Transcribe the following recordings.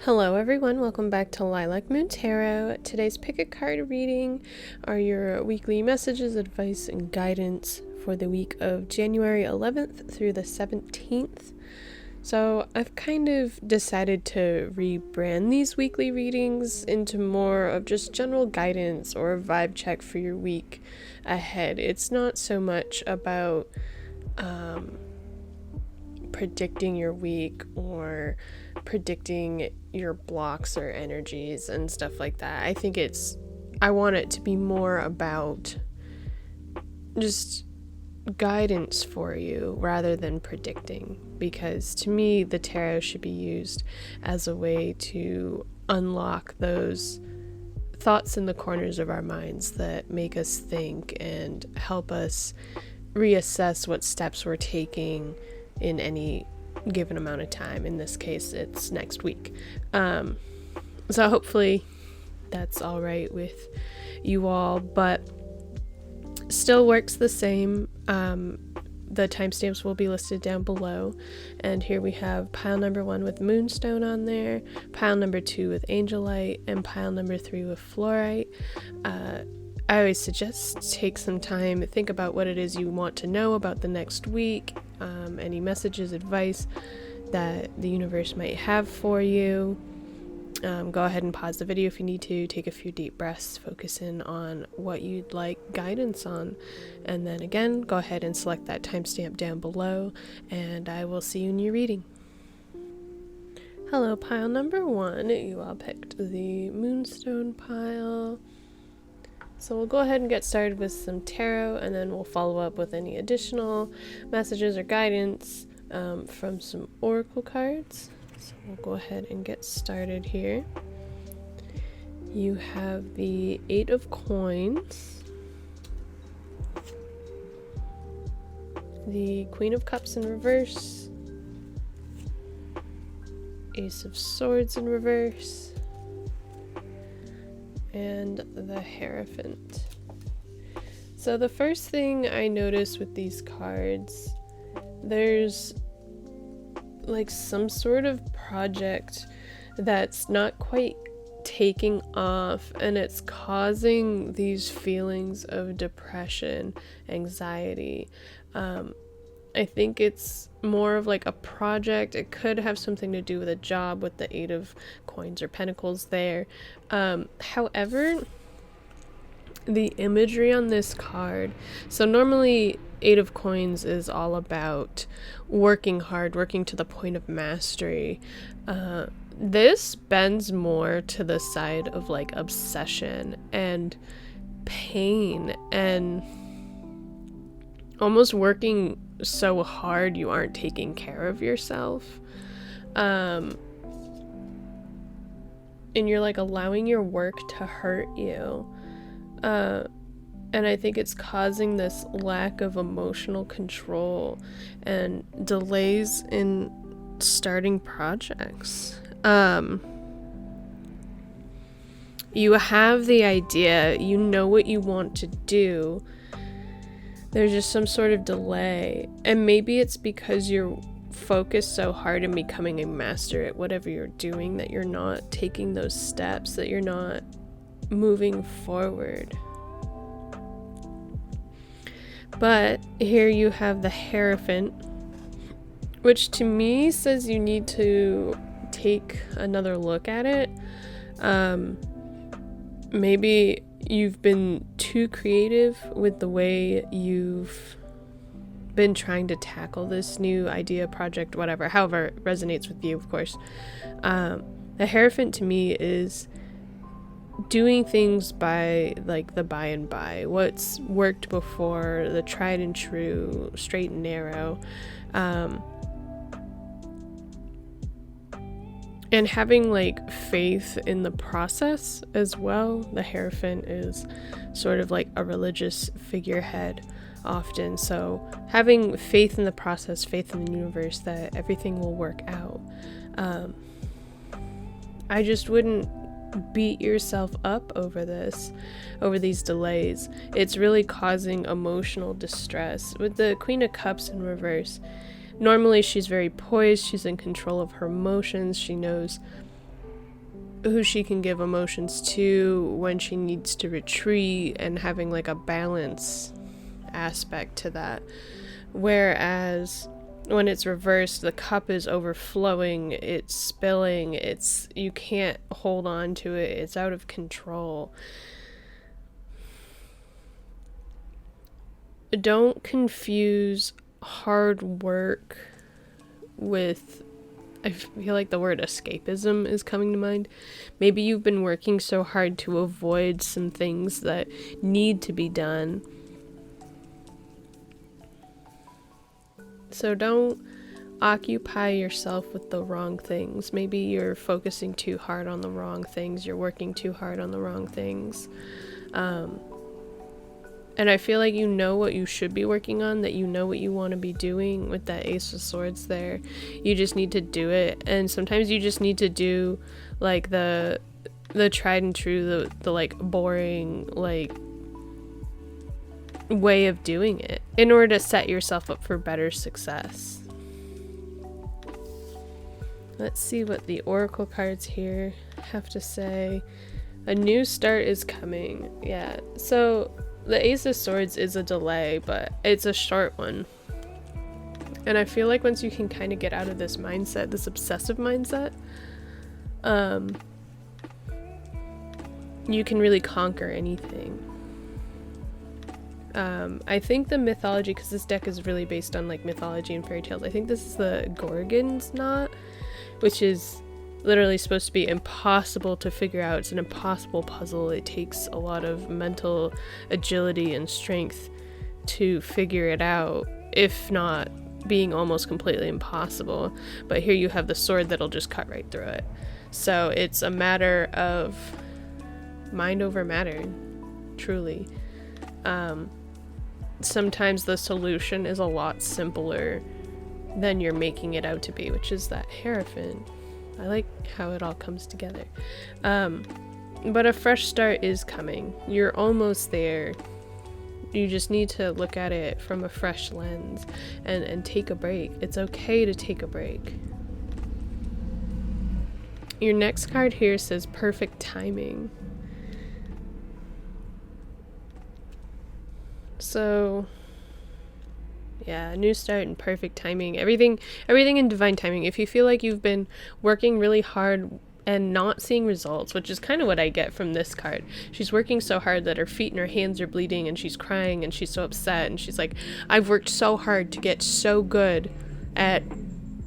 Hello everyone, welcome back to Lilac Moon Tarot. Today's pick a card reading are your weekly messages, advice, and guidance for the week of January 11th through the 17th. So I've kind of decided to rebrand these weekly readings into more of just general guidance or a vibe check for your week ahead. It's not so much about predicting your week or predicting your blocks or energies and stuff like that. I want it to be more about just guidance for you rather than predicting, because to me the tarot should be used as a way to unlock those thoughts in the corners of our minds that make us think and help us reassess what steps we're taking in any given amount of time. In this case, it's next week. So hopefully that's all right with you all, but still works the same. The timestamps will be listed down below, and here we have pile number 1 with Moonstone on there, pile number 2 with Angelite, and pile number 3 with Fluorite. I always suggest take some time, think about what it is you want to know about the next week, any messages, advice that the universe might have for you. Go ahead and pause the video if you need to, take a few deep breaths, focus in on what you'd like guidance on, and then again, go ahead and select that timestamp down below, and I will see you in your reading. Hello, pile number 1. You all picked the Moonstone pile. So we'll go ahead and get started with some tarot, and then we'll follow up with any additional messages or guidance from some oracle cards. So we'll go ahead and get started here. You have the 8 of Coins, the Queen of Cups in reverse, Ace of Swords in reverse, and the Hierophant. So the first thing I notice with these cards, there's like some sort of project that's not quite taking off, and it's causing these feelings of depression, anxiety. I think it's more of like a project. It could have something to do with a job with the 8 of Coins or Pentacles there. However, the imagery on this card, so normally 8 of Coins is all about working hard, working to the point of mastery. This bends more to the side of like obsession and pain and almost working so hard you aren't taking care of yourself. And you're like allowing your work to hurt you. And I think it's causing this lack of emotional control and delays in starting projects. You have the idea, you know what you want to do. There's just some sort of delay, and maybe it's because you're focused so hard in becoming a master at whatever you're doing that you're not taking those steps, that you're not moving forward. But here you have the Hierophant, which to me says you need to take another look at it. Maybe you've been too creative with the way you've been trying to tackle this new idea, project, whatever, however it resonates with you, of course. The Hierophant to me is doing things by like the by and by, what's worked before, the tried and true, straight and narrow, and having like faith in the process as well. The Hierophant is sort of like a religious figurehead often, so having faith in the process, faith in the universe that everything will work out. I just wouldn't beat yourself up over these delays. It's really causing emotional distress. With the Queen of Cups in reverse, normally she's very poised, she's in control of her emotions, she knows who she can give emotions to, when she needs to retreat, and having like a balance aspect to that. Whereas when it's reversed, the cup is overflowing, it's spilling, you can't hold on to it, it's out of control. Don't confuse hard work with, I feel like the word escapism is coming to mind. Maybe you've been working so hard to avoid some things that need to be done. So don't occupy yourself with the wrong things. Maybe you're focusing too hard on the wrong things. You're working too hard on the wrong things. And I feel like you know what you should be working on, that you know what you want to be doing with that Ace of Swords there. You just need to do it. And sometimes you just need to do like the tried and true, the like boring, like way of doing it in order to set yourself up for better success. Let's see what the oracle cards here have to say. A new start is coming. Yeah, so the Ace of Swords is a delay, but it's a short one. And I feel like once you can kind of get out of this mindset, this obsessive mindset, you can really conquer anything. I think the mythology, because this deck is really based on like mythology and fairy tales, I think this is the Gorgon's knot, which is literally supposed to be impossible to figure out. It's an impossible puzzle. It takes a lot of mental agility and strength to figure it out, if not being almost completely impossible. But here you have the sword that'll just cut right through it. So it's a matter of mind over matter, truly. Sometimes the solution is a lot simpler than you're making it out to be, which is that Hierophant. I like how it all comes together. But a fresh start is coming. You're almost there. You just need to look at it from a fresh lens and take a break. It's okay to take a break. Your next card here says perfect timing. So yeah, new start and perfect timing. Everything in divine timing. If you feel like you've been working really hard and not seeing results, which is kind of what I get from this card. She's working so hard that her feet and her hands are bleeding, and she's crying, and she's so upset, and she's like, I've worked so hard to get so good at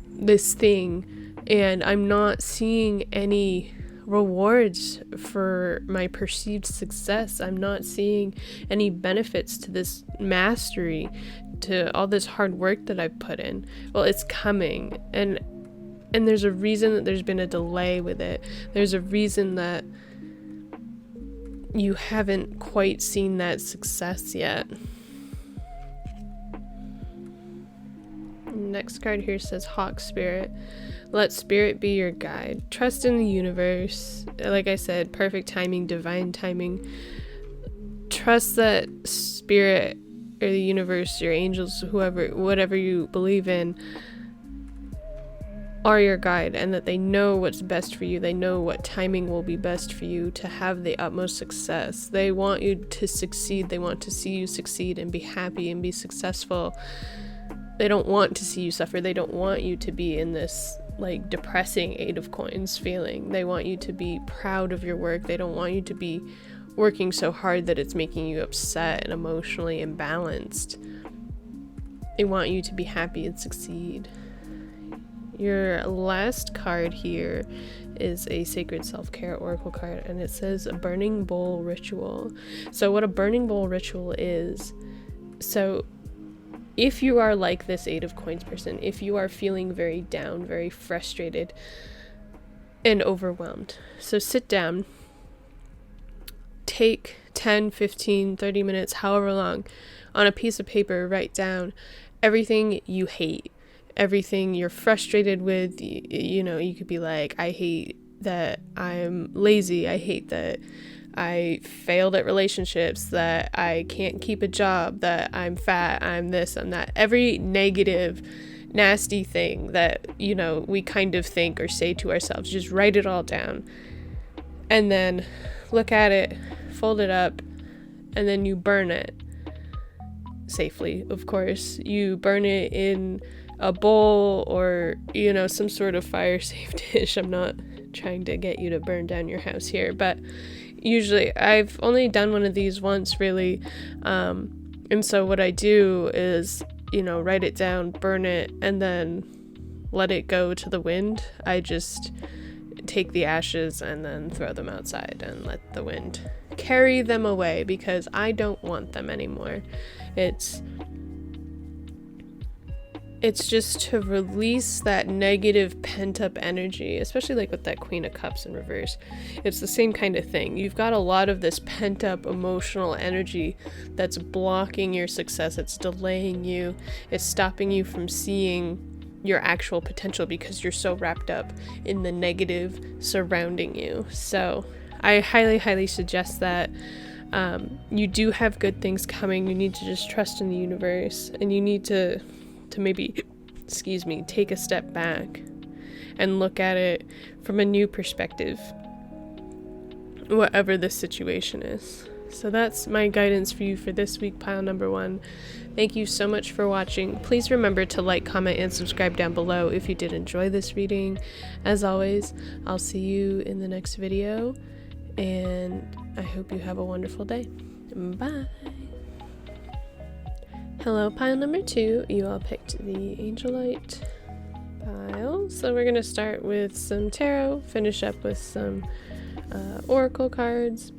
this thing, and I'm not seeing any rewards for my perceived success. I'm not seeing any benefits to this mastery, to all this hard work that I've put in. Well, it's coming, and there's a reason that there's been a delay with it. There's a reason that you haven't quite seen that success yet. Next card here says Hawk Spirit. Let spirit be your guide. Trust in the universe. Like I said, perfect timing, divine timing. Trust that spirit or the universe, your angels, whoever, whatever you believe in, are your guide, and that they know what's best for you. They know what timing will be best for you to have the utmost success. They want you to succeed. They want to see you succeed and be happy and be successful. They don't want to see you suffer. They don't want you to be in this like depressing Eight of Coins feeling. They want you to be proud of your work. They don't want you to be working so hard that it's making you upset and emotionally imbalanced. They want you to be happy and succeed. Your last card here is a Sacred Self-Care Oracle card, and it says a Burning Bowl Ritual. So what a Burning Bowl Ritual is, so if you are like this Eight of Coins person, if you are feeling very down, very frustrated and overwhelmed, so sit down, take 10, 15, 30 minutes, however long, on a piece of paper, write down everything you hate, everything you're frustrated with. You know, you could be like, I hate that I'm lazy, I hate that I failed at relationships, that I can't keep a job, that I'm fat, I'm this, I'm that. Every negative, nasty thing that, you know, we kind of think or say to ourselves, just write it all down. and then look at it, fold it up, and then you burn it. Safely, of course. You burn it in a bowl or, some sort of fire safe dish. I'm not trying to get you to burn down your house here, but usually I've only done one of these once, really. And so what I do is, write it down, burn it, and then let it go to the wind. I just take the ashes and then throw them outside and let the wind carry them away, because I don't want them anymore. It's just to release that negative pent-up energy, especially like with that Queen of Cups in reverse. It's the same kind of thing. You've got a lot of this pent-up emotional energy that's blocking your success. It's delaying you. It's stopping you from seeing your actual potential because you're so wrapped up in the negative surrounding you. So I highly, highly suggest that you do have good things coming. You need to just trust in the universe, and you need to maybe, take a step back and look at it from a new perspective, whatever the situation is. So that's my guidance for you for this week, pile number 1. Thank you so much for watching. Please remember to like, comment, and subscribe down below if you did enjoy this reading. As always, I'll see you in the next video, and I hope you have a wonderful day. Bye! Hello, pile number 2. You all picked the Angelite pile. So we're going to start with some tarot, finish up with some oracle cards.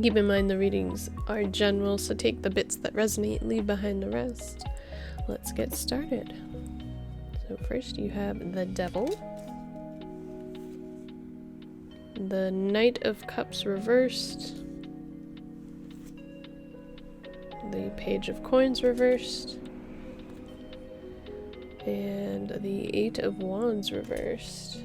Keep in mind the readings are general, so take the bits that resonate, leave behind the rest. Let's get started. So first you have the Devil, the Knight of Cups reversed, the Page of Coins reversed, and the 8 of Wands reversed.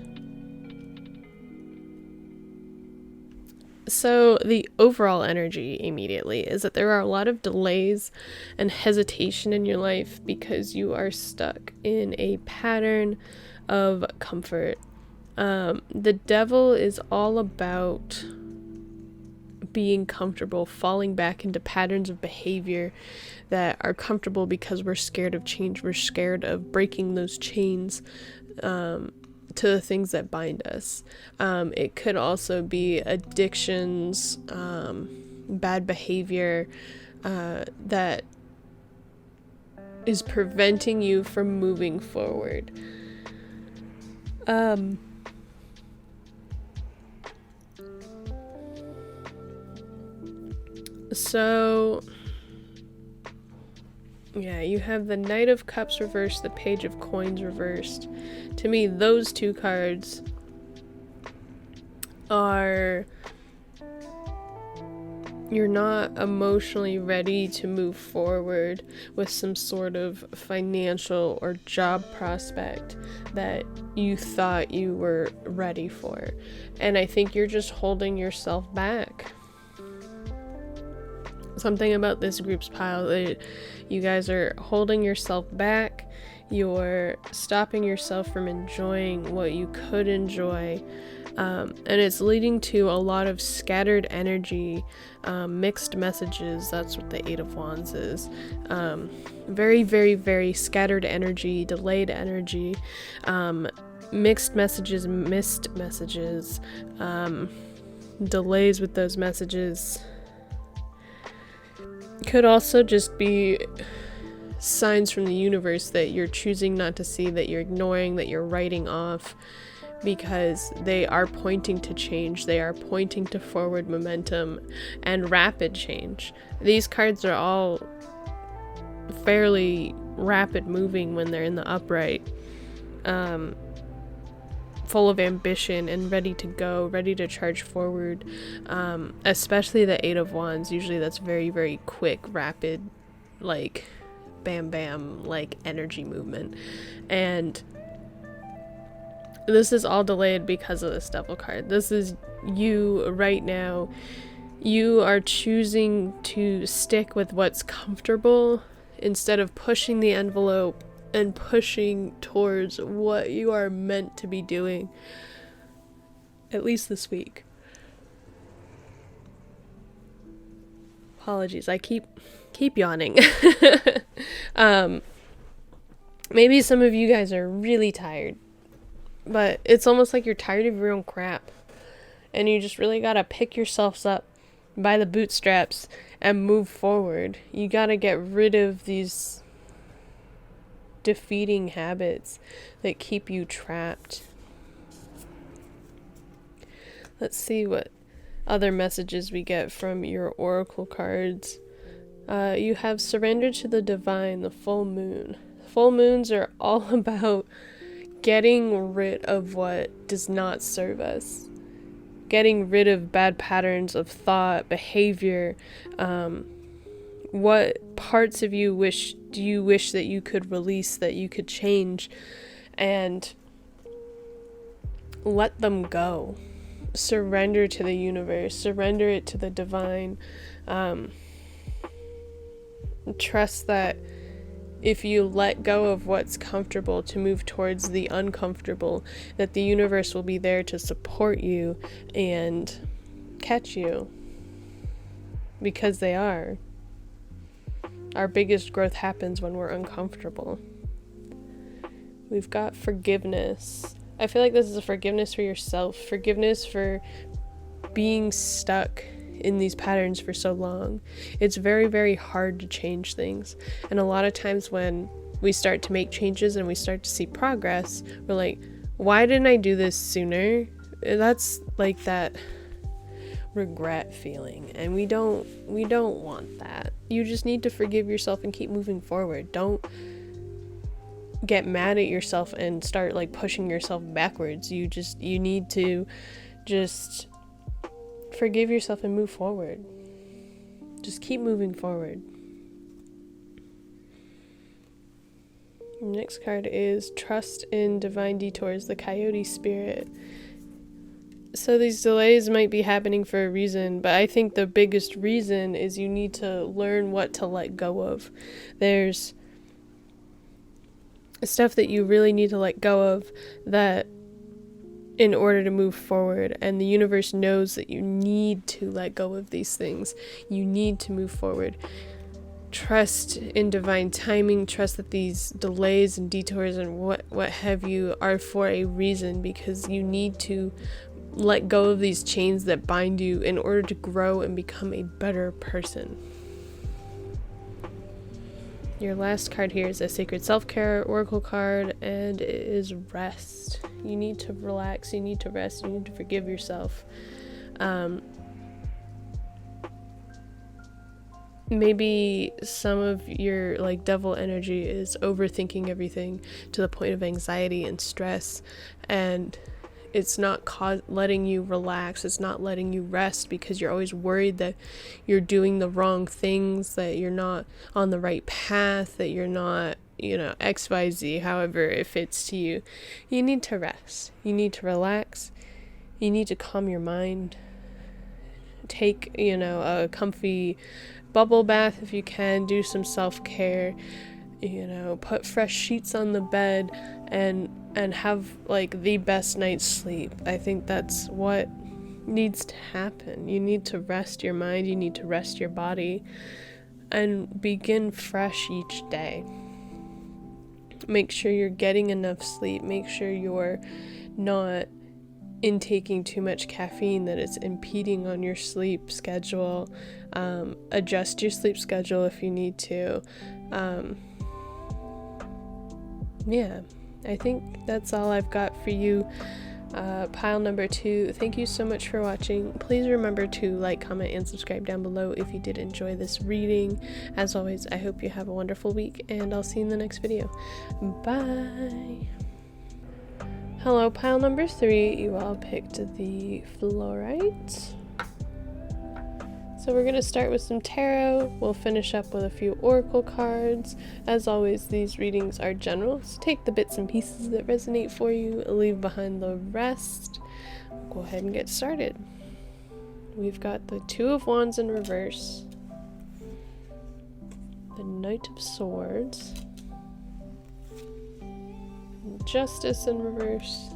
So the overall energy immediately is that there are a lot of delays and hesitation in your life because you are stuck in a pattern of comfort. The Devil is all about being comfortable, falling back into patterns of behavior that are comfortable because we're scared of change. We're scared of breaking those chains to the things that bind us. It could also be addictions, bad behavior that is preventing you from moving forward. So yeah, you have the Knight of Cups reversed, the Page of Coins reversed. To me, those two cards are, you're not emotionally ready to move forward with some sort of financial or job prospect that you thought you were ready for. And I think you're just holding yourself back. Something about this group's pile, you guys are holding yourself back. You're stopping yourself from enjoying what you could enjoy. And it's leading to a lot of scattered energy, mixed messages. That's what the 8 of Wands is. Very, very, very scattered energy, delayed energy, mixed messages, missed messages, delays with those messages. Could also just be signs from the universe that you're choosing not to see, that you're ignoring, that you're writing off, because they are pointing to change. They are pointing to forward momentum and rapid change. These cards are all fairly rapid moving when they're in the upright, full of ambition and ready to go, ready to charge forward. Especially the 8 of Wands, usually that's very, very quick, rapid, like bam bam, like energy movement. And this is all delayed because of this Devil card. This is you right now. You are choosing to stick with what's comfortable instead of pushing the envelope and pushing towards what you are meant to be doing, at least this week. Apologies, I keep yawning. Maybe some of you guys are really tired, but it's almost like you're tired of your own crap, and you just really gotta pick yourselves up by the bootstraps and move forward. You gotta get rid of these defeating habits that keep you trapped. Let's see what other messages we get from your oracle cards. You have surrendered to the divine, the full moon. Full moons are all about getting rid of what does not serve us. Getting rid of bad patterns of thought, behavior. What parts of you do you wish that you could release, that you could change, and let them go. Surrender to the universe. Surrender it to the divine. Trust that if you let go of what's comfortable to move towards the uncomfortable, that the universe will be there to support you and catch you. Because they are. Our biggest growth happens when we're uncomfortable. We've got forgiveness. I feel like this is a forgiveness for yourself. Forgiveness for being stuck in these patterns for so long. It's very, very hard to change things. And a lot of times when we start to make changes and we start to see progress, we're like, why didn't I do this sooner? That's like that regret feeling, and we don't want that. You just need to forgive yourself and keep moving forward. Don't get mad at yourself and start like pushing yourself backwards. You need to just forgive yourself and move forward. Just keep moving forward. Next card is Trust in Divine Detours, the Coyote Spirit. So these delays might be happening for a reason, but I think the biggest reason is you need to learn what to let go of. There's stuff that you really need to let go of that in order to move forward, and the universe knows that you need to let go of these things. You need to move forward. Trust in divine timing. Trust that these delays and detours and what have you are for a reason, because you need to let go of these chains that bind you in order to grow and become a better person. Your last card here is a Sacred Self-Care Oracle card, and it is rest. You need to relax, you need to rest, you need to forgive yourself. Maybe some of your like devil energy is overthinking everything to the point of anxiety and stress, and it's not letting you relax. It's not letting you rest because you're always worried that you're doing the wrong things, that you're not on the right path, that you're not, XYZ, however it fits to you. You need to rest. You need to relax. You need to calm your mind. Take, a comfy bubble bath if you can. Do some self-care. Put fresh sheets on the bed and have like the best night's sleep. I think that's what needs to happen. You need to rest your mind, you need to rest your body, and begin fresh each day. Make sure you're getting enough sleep. Make sure you're not intaking too much caffeine that it's impeding on your sleep schedule. Adjust your sleep schedule if you need to. I think that's all I've got for you. Pile number 2. Thank you so much for watching. Please remember to like, comment, and subscribe down below if you did enjoy this reading. As always, I hope you have a wonderful week, and I'll see you in the next video. Bye! Hello, pile number 3. You all picked the Fluorite. So we're going to start with some tarot. We'll finish up with a few oracle cards. As always, these readings are general, so take the bits and pieces that resonate for you, leave behind the rest. Go ahead and get started. We've got the Two of Wands in reverse, the Knight of Swords, Justice in reverse,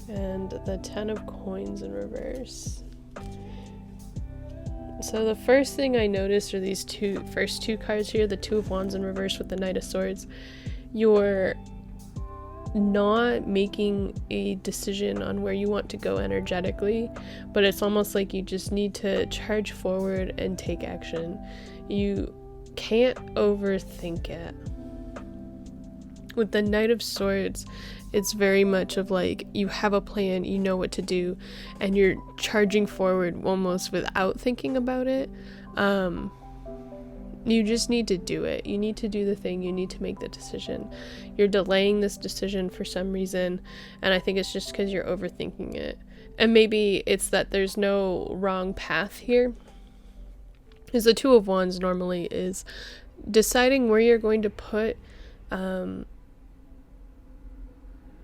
and the Ten of Coins in reverse. So the first thing I noticed are these first two cards here, the Two of Wands in reverse with the Knight of Swords. You're not making a decision on where you want to go energetically, but it's almost like you just need to charge forward and take action. You can't overthink it. With the Knight of Swords, it's very much of like, you have a plan, you know what to do, and you're charging forward almost without thinking about it. You just need to do it. You need to do the thing. You need to make the decision. You're delaying this decision for some reason, and I think it's just because you're overthinking it. And maybe it's that there's no wrong path here. Because the Two of Wands normally is deciding where you're going to put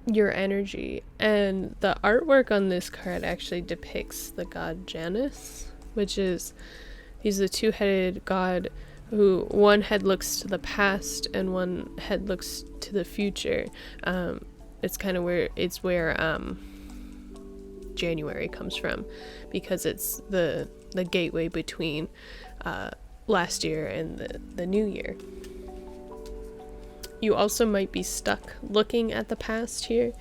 your energy. And the artwork on this card actually depicts the god Janus, which is, he's the two-headed god who one head looks to the past and one head looks to the future. It's kind of where January comes from, because it's the gateway between last year and the new year. You also might be stuck looking at the past here.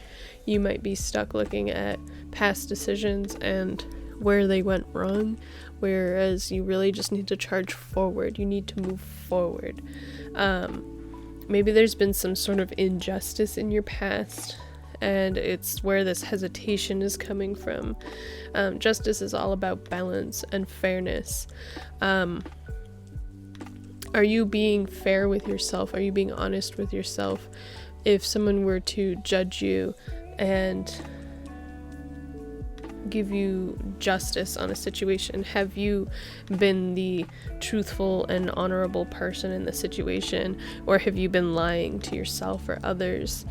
You might be stuck looking at past decisions and where they went wrong, whereas you really just need to charge forward. You need to move forward. Maybe there's been some sort of injustice in your past, and it's where this hesitation is coming from. Justice is all about balance and fairness. Are you being fair with yourself? Are you being honest with yourself? If someone were to judge you and give you justice on a situation, have you been the truthful and honorable person in the situation, or have you been lying to yourself or others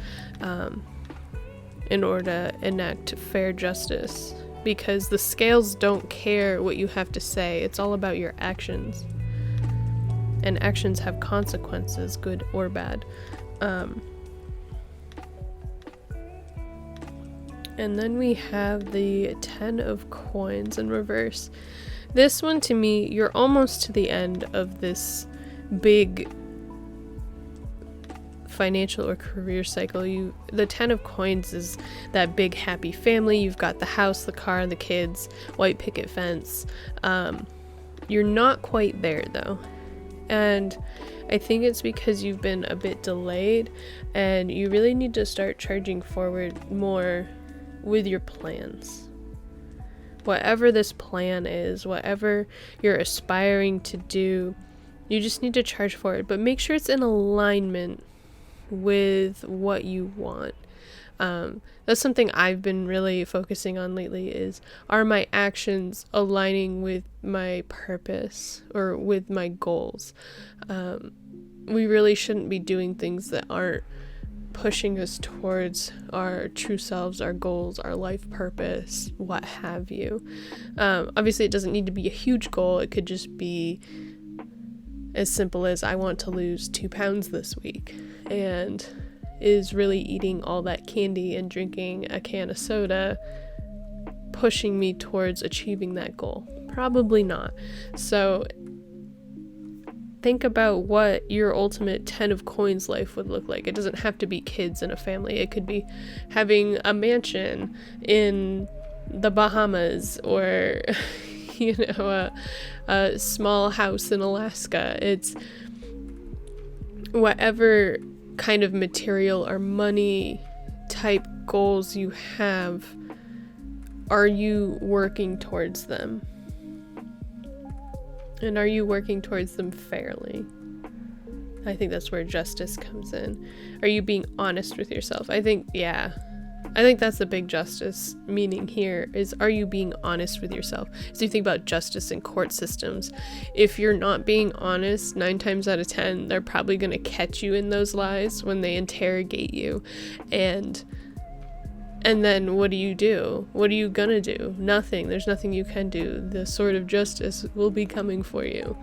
in order to enact fair justice? Because the scales don't care what you have to say. It's all about your actions, and actions have consequences, good or bad. And then we have the Ten of Coins in reverse. This one, to me, you're almost to the end of this big financial or career cycle. The Ten of Coins is that big happy family. You've got the house, the car, the kids, white picket fence. You're not quite there though. And I think it's because you've been a bit delayed, and you really need to start charging forward more with your plans. Whatever this plan is, whatever you're aspiring to do, you just need to charge forward, but make sure it's in alignment with what you want. That's something I've been really focusing on lately, is, are my actions aligning with my purpose or with my goals? We really shouldn't be doing things that aren't pushing us towards our true selves, our goals, our life purpose, what have you. Obviously, it doesn't need to be a huge goal. It could just be as simple as, I want to lose 2 pounds this week, and is really eating all that candy and drinking a can of soda pushing me towards achieving that goal? Probably not. So think about what your ultimate 10 of Coins life would look like. It doesn't have to be kids and a family. It could be having a mansion in the Bahamas, or a small house in Alaska. It's whatever kind of material or money type goals you have. Are you working towards them? And are you working towards them fairly? I think that's where justice comes in. Are you being honest with yourself? I think that's the big justice meaning here, is, are you being honest with yourself? So you think about justice in court systems. If you're not being honest, 9 times out of 10, they're probably going to catch you in those lies when they interrogate you. And then what do you do? What are you gonna do? Nothing. There's nothing you can do. The sword of justice will be coming for you.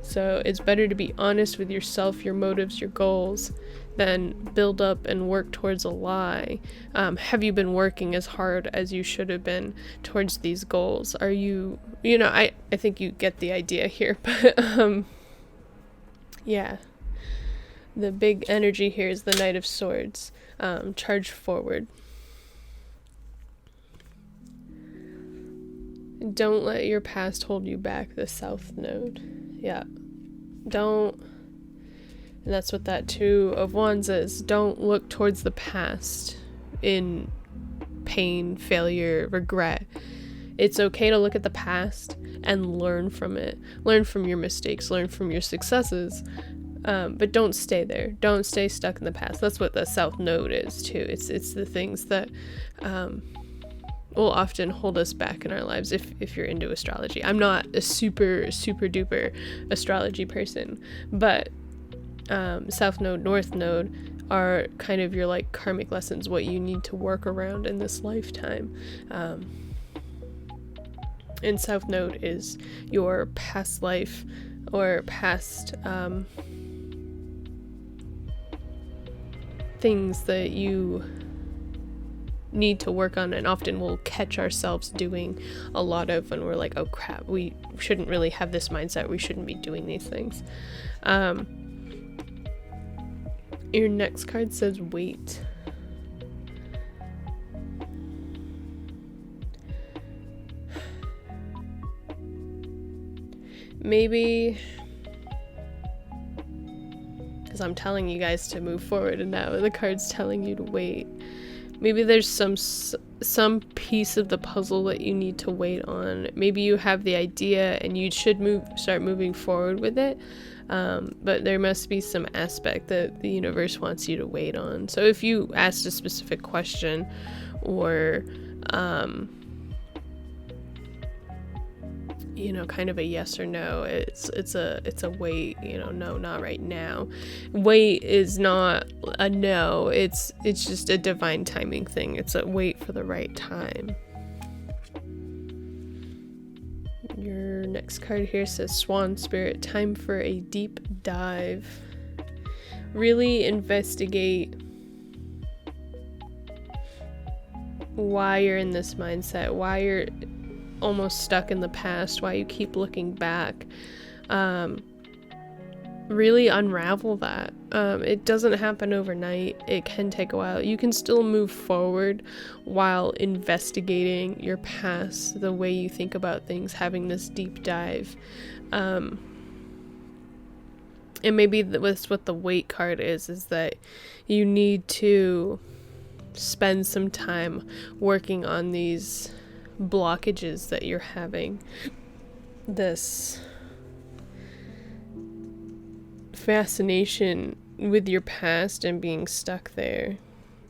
So it's better to be honest with yourself, your motives, your goals. then build up and work towards a lie? Have you been working as hard as you should have been towards these goals? Are you, I think you get the idea here, but yeah. The big energy here is the Knight of Swords. Charge forward. Don't let your past hold you back, the South Node. Yeah. Don't. And that's what that Two of Wands is. Don't look towards the past in pain, failure, regret. It's okay to look at the past and learn from it. Learn from your mistakes, learn from your successes. But don't stay there. Don't stay stuck in the past. That's what the South Node is too. It's the things that will often hold us back in our lives if you're into astrology. I'm not a super duper astrology person, but South Node, North Node are kind of your like karmic lessons, what you need to work around in this lifetime. And South Node is your past life or past things that you need to work on, and often we'll catch ourselves doing a lot of when we're like, oh crap, we shouldn't really have this mindset, we shouldn't be doing these things. Your next card says wait. Maybe because I'm telling you guys to move forward and now the card's telling you to wait. Maybe there's some piece of the puzzle that you need to wait on. Maybe you have the idea and you should start moving forward with it, but there must be some aspect that the universe wants you to wait on. So if you asked a specific question or kind of a yes or no, it's a wait, no, not right now. Wait is not a no, it's just a divine timing thing. It's a wait for the right time. Your next card here says Swan Spirit, time for a deep dive. Really investigate why you're in this mindset, why you're almost stuck in the past, why you keep looking back. Really unravel that. It doesn't happen overnight. It can take a while. You can still move forward while investigating your past, the way you think about things, having this deep dive. And maybe that's what the wait card is that you need to spend some time working on these blockages that you're having, this fascination with your past and being stuck there.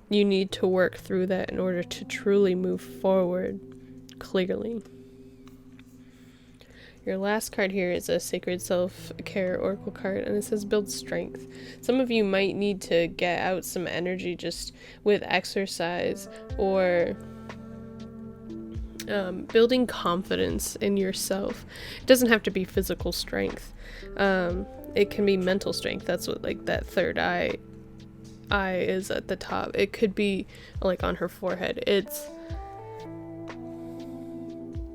You need to work through that in order to truly move forward clearly. Your last card here is a Sacred Self-Care Oracle card, and it says build strength. Some of you might need to get out some energy just with exercise or building confidence in yourself. It doesn't have to be physical strength. It can be mental strength. That's what like that third eye is at the top. It could be like on her forehead. It's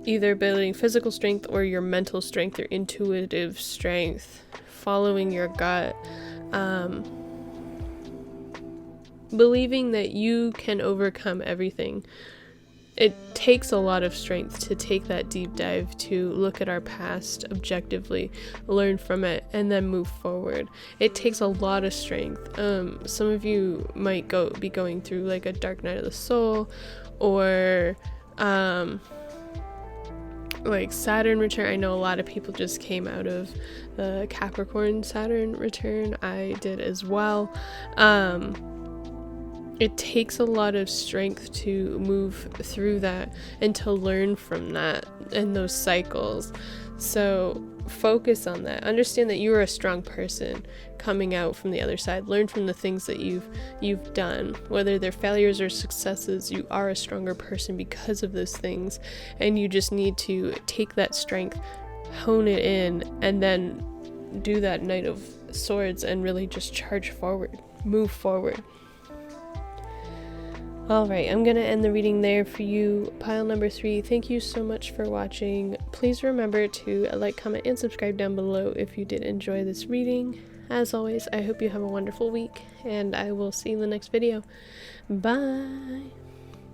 either building physical strength or your mental strength, your intuitive strength, following your gut, believing that you can overcome everything. It takes a lot of strength to take that deep dive, to look at our past objectively, learn from it, and then move forward. It takes a lot of strength. Some of you might be going through like a dark night of the soul, or like Saturn return. I know a lot of people just came out of the Capricorn Saturn return. I did as well. It takes a lot of strength to move through that and to learn from that and those cycles. So focus on that. Understand that you are a strong person coming out from the other side. Learn from the things that you've done. Whether they're failures or successes, you are a stronger person because of those things. And you just need to take that strength, hone it in, and then do that Knight of Swords and really just charge forward. move forward. Alright, I'm gonna end the reading there for you, pile number 3. Thank you so much for watching. Please remember to like, comment, and subscribe down below if you did enjoy this reading. As always, I hope you have a wonderful week, and I will see you in the next video. Bye!